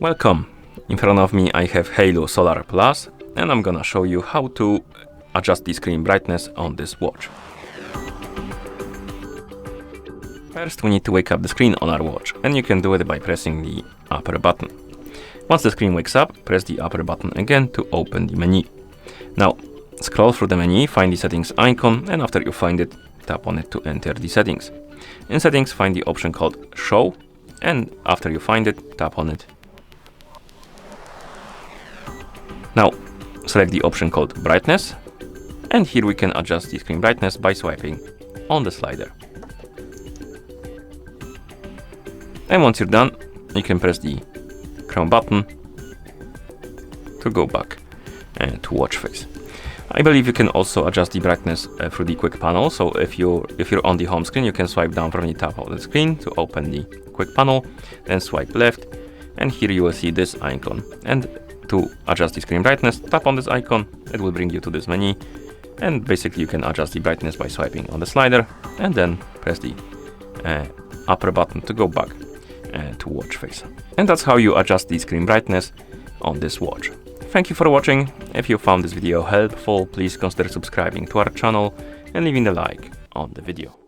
Welcome! In front of me I have HAYLOU Solar Plus and I'm gonna show you how to adjust the screen brightness on this watch. First we need to wake up the screen on our watch, and you can do it by pressing the upper button. Once the screen wakes up, press the upper button again to open the menu. Now scroll through the menu, find the settings icon, and after you find it, tap on it to enter the settings. In settings, find the option called show, and after you find it, tap on it. Now select the option called brightness, and here we can adjust the screen brightness by swiping on the slider. And once you're done, you can press the crown button to go back to watch face. I believe you can also adjust the brightness through the quick panel. So if you're on the home screen, you can swipe down from the top of the screen to open the quick panel, then swipe left, and here you will see this icon. And to adjust the screen brightness, tap on this icon. It will bring you to this menu, and basically you can adjust the brightness by swiping on the slider and then press the upper button to go back to watch face. And that's how you adjust the screen brightness on this watch. Thank you for watching. If you found this video helpful, please consider subscribing to our channel and leaving a like on the video.